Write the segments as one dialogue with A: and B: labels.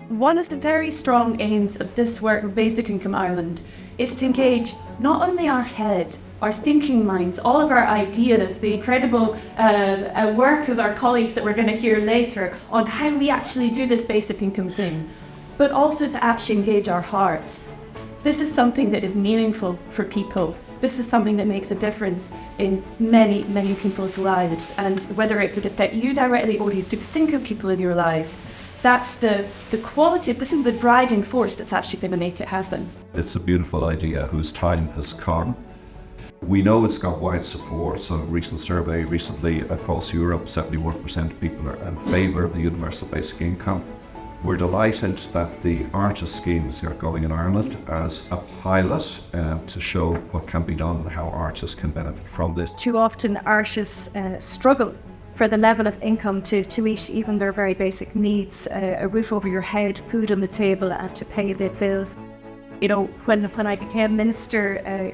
A: One of the very strong aims of this work of Basic Income Ireland is to engage not only our head, our thinking minds, all of our ideas, the incredible work of our colleagues that we're going to hear later on how we actually do this basic income thing, but also to actually engage our hearts. This is something that is meaningful for people. This is something that makes a difference in many, many people's lives. And whether it's to affect you directly or you to think of people in your lives, that's the quality, this is the driving force that's actually going to make it happen.
B: It's a beautiful idea whose time has come. We know it's got wide support. So a recent survey recently across Europe, 71% of people are in favour of the universal basic income. We're delighted that the artist schemes are going in Ireland as a pilot to show what can be done and how artists can benefit from this.
C: Too often artists struggle for the level of income to meet even their very basic needs, a roof over your head, food on the table, and to pay their bills. You know, when I became Minister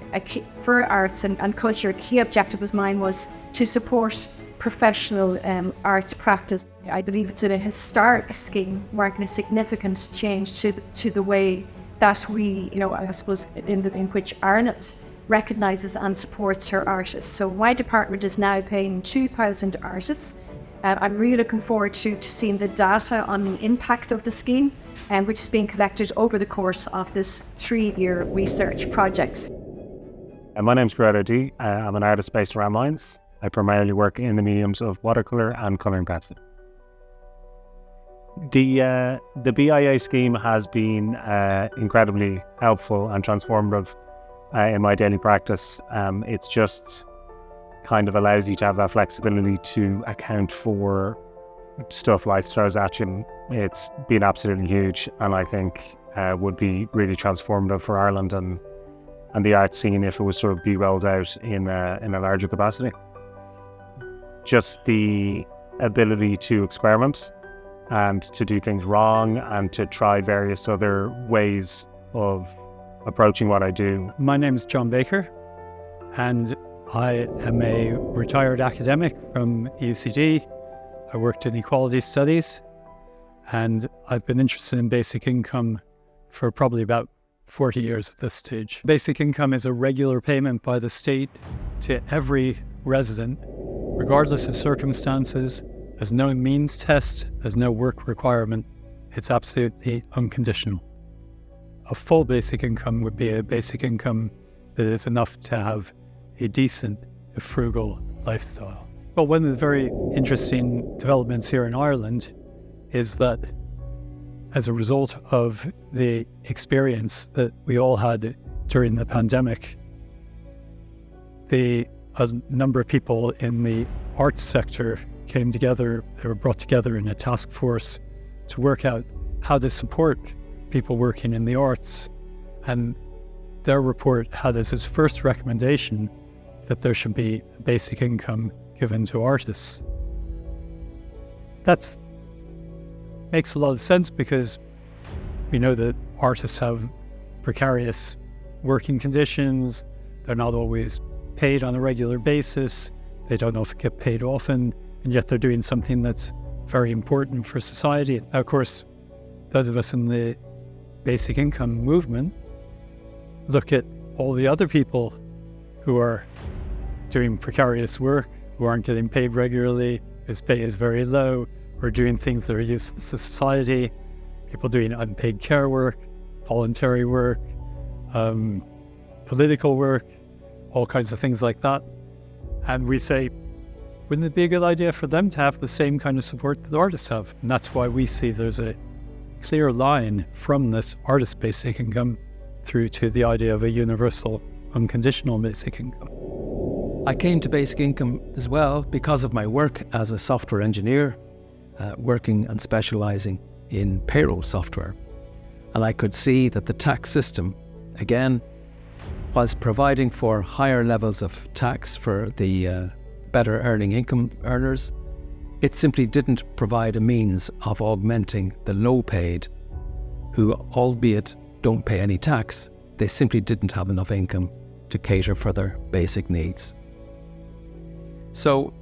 C: for Arts and Culture, a key objective of mine was to support professional arts practice. I believe it's a historic scheme marking a significant change to the way that we, you know, I suppose in which Ireland recognises and supports her artists. So my department is now paying 2,000 artists. I'm really looking forward to seeing the data on the impact of the scheme, which is being collected over the course of this 3-year research project.
D: My name's Gearoid O'Dea. I'm an artist based around Mines. I primarily work in the mediums of watercolour and colouring pencil. The BIA scheme has been incredibly helpful and transformative in my daily practice. It's just kind of allows you to have that flexibility to account for stuff like throws at you. It's been absolutely huge, and I think would be really transformative for Ireland and the art scene if it was sort of be rolled out in a larger capacity. Just the ability to experiment and to do things wrong and to try various other ways of approaching what I do.
E: My name is John Baker, and I am a retired academic from UCD. I worked in equality studies, and I've been interested in basic income for probably about 40 years at this stage. Basic income is a regular payment by the state to every resident, regardless of circumstances. There's no means test, there's no work requirement. It's absolutely unconditional. A full basic income would be a basic income that is enough to have a decent, frugal lifestyle. Well, one of the very interesting developments here in Ireland is that as a result of the experience that we all had during the pandemic, a number of people in the arts sector came together. They were brought together in a task force to work out how to support people working in the arts. And their report had as its first recommendation that there should be a basic income given to artists. That makes a lot of sense because we know that artists have precarious working conditions. They're not always paid on a regular basis. They don't often get paid often, and yet they're doing something that's very important for society. Now, of course, those of us in the basic income movement look at all the other people who are doing precarious work, who aren't getting paid regularly, whose pay is very low, or doing things that are useful to society, people doing unpaid care work, voluntary work, political work, all kinds of things like that. And we say, wouldn't it be a good idea for them to have the same kind of support that the artists have? And that's why we see there's a clear line from this artist basic income through to the idea of a universal, unconditional basic income.
F: I came to basic income as well because of my work as a software engineer, working and specialising in payroll software. And I could see that the tax system, again, was providing for higher levels of tax for the better earning income earners. It simply didn't provide a means of augmenting the low paid, who, albeit don't pay any tax, they simply didn't have enough income to cater for their basic needs. So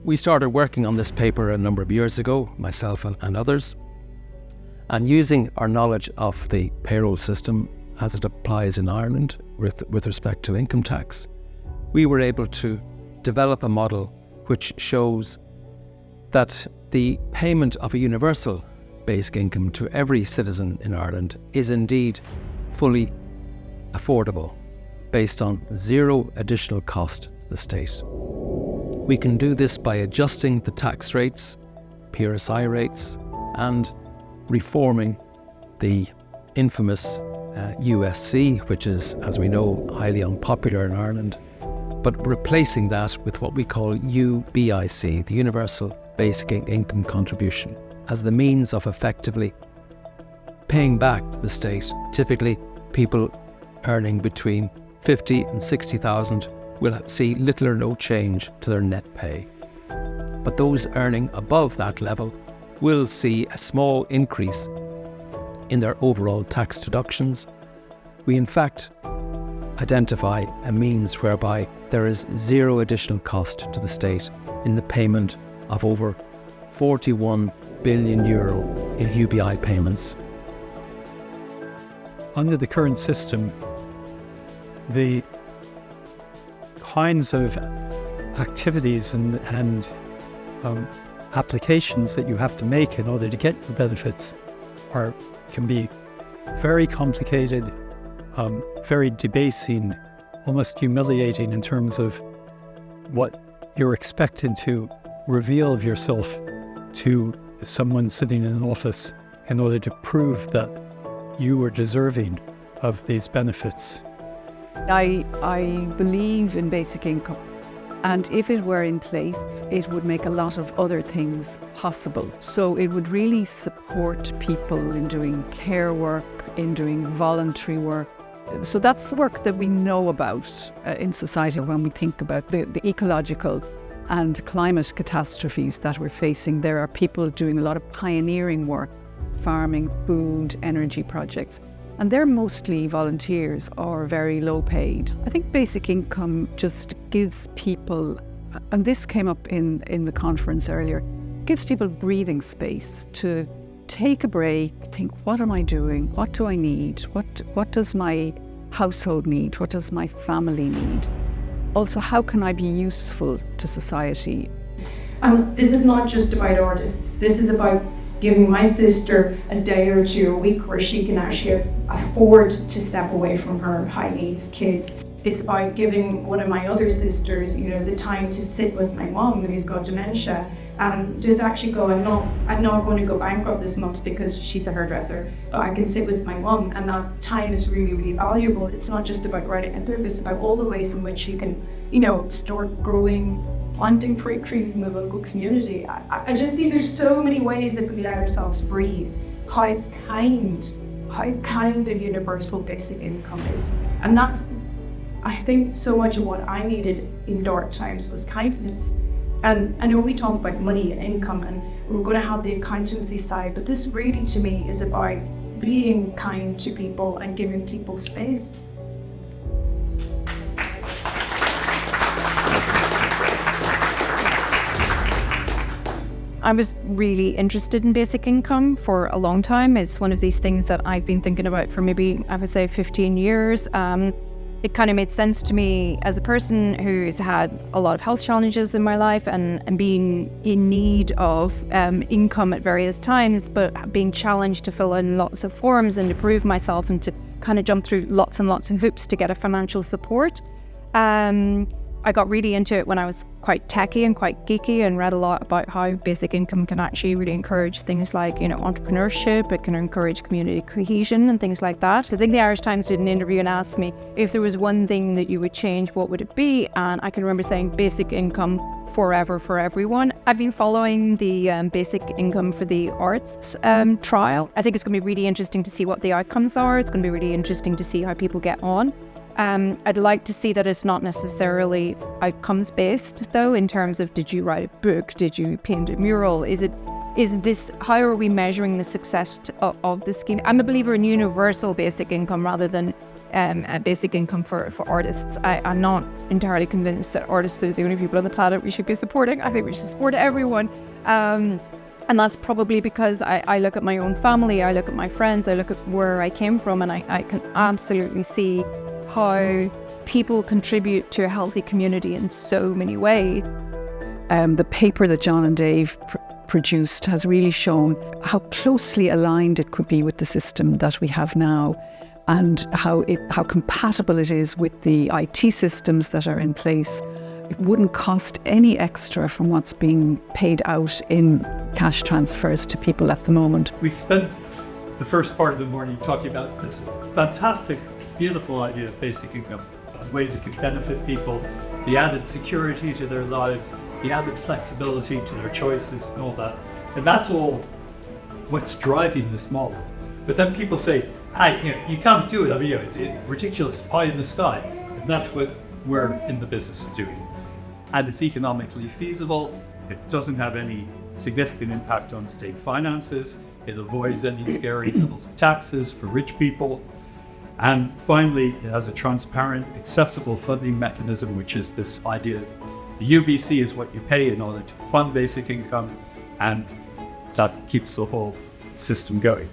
F: we started working on this paper a number of years ago, myself and others. And using our knowledge of the payroll system as it applies in Ireland with respect to income tax, we were able to develop a model which shows that the payment of a universal basic income to every citizen in Ireland is indeed fully affordable, based on zero additional cost to the state. We can do this by adjusting the tax rates, PRSI rates, and reforming the infamous USC, which is, as we know, highly unpopular in Ireland, but replacing that with what we call UBIC, the Universal Basic Income Contribution, as the means of effectively paying back to the state. Typically, people earning between 50 and 60,000 will see little or no change to their net pay. But those earning above that level will see a small increase in their overall tax deductions. We in fact identify a means whereby there is zero additional cost to the state in the payment of over 41 billion euro in UBI payments.
E: Under the current system, the kinds of activities and applications that you have to make in order to get the benefits can be very complicated, very debasing, almost humiliating in terms of what you're expected to reveal of yourself to someone sitting in an office in order to prove that you are deserving of these benefits.
G: I believe in basic income, and if it were in place, it would make a lot of other things possible. So it would really support people in doing care work, in doing voluntary work. So that's the work that we know about in society when we think about the ecological and climate catastrophes that we're facing. There are people doing a lot of pioneering work, farming, food, energy projects, and they're mostly volunteers or very low paid. I think basic income just gives people, and this came up in the conference earlier, gives people breathing space to take a break, think, what am I doing? What do I need? What does my household need? What does my family need? Also, how can I be useful to society?
A: This is not just about artists. This is about giving my sister a day or two a week where she can actually afford to step away from her high needs kids. It's about giving one of my other sisters, the time to sit with my mom who's got dementia and just actually go, I'm not going to go bankrupt this month because she's a hairdresser. I can sit with my mom, and that time is really, really valuable. It's not just about writing a book, it's about all the ways in which you can, start growing, planting fruit trees in the local community. I just think there's so many ways that we let ourselves breathe. How kind a universal basic income is. And that's, I think, so much of what I needed in dark times was kindness. And I know we talk about money and income, and we're going to have the accountancy side, but this really, to me, is about being kind to people and giving people space.
C: I was really interested in basic income for a long time. It's one of these things that I've been thinking about for maybe, I would say, 15 years. It kind of made sense to me as a person who's had a lot of health challenges in my life and being in need of income at various times, but being challenged to fill in lots of forms and to prove myself and to kind of jump through lots and lots of hoops to get a financial support. I got really into it when I was quite techie and quite geeky and read a lot about how basic income can actually really encourage things like, entrepreneurship. It can encourage community cohesion and things like that. I think the Irish Times did an interview and asked me if there was one thing that you would change, what would it be? And I can remember saying basic income forever for everyone. I've been following the basic income for the arts trial. I think it's going to be really interesting to see what the outcomes are. It's going to be really interesting to see how people get on. I'd like to see that it's not necessarily outcomes based, though, in terms of, did you write a book? Did you paint a mural? Is this, how are we measuring the success of the scheme? I'm a believer in universal basic income rather than a basic income for artists. I'm not entirely convinced that artists are the only people on the planet we should be supporting. I think we should support everyone.
H: And that's probably because I look at my own family, I look at my friends, I look at where I came from, and I can absolutely see how people contribute to a healthy community in so many ways.
G: The paper that John and Dave produced has really shown how closely aligned it could be with the system that we have now, and how compatible it is with the IT systems that are in place. It wouldn't cost any extra from what's being paid out in cash transfers to people at the moment.
I: We spent the first part of the morning talking about this fantastic, beautiful idea of basic income, ways it could benefit people, the added security to their lives, the added flexibility to their choices and all that. And that's all what's driving this model. But then people say, you can't do it. I mean, it's ridiculous, pie in the sky. And that's what we're in the business of doing. And it's economically feasible. It doesn't have any significant impact on state finances. It avoids any scary levels of taxes for rich people. And finally, it has a transparent, acceptable funding mechanism, which is this idea that the UBC is what you pay in order to fund basic income, and that keeps the whole system going.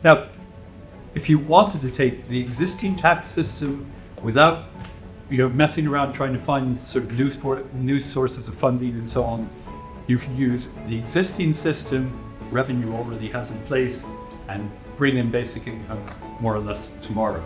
I: Now, if you wanted to take the existing tax system without messing around trying to find sort of new sources of funding and so on, you can use the existing system revenue already has in place and bring in basic income more or less tomorrow.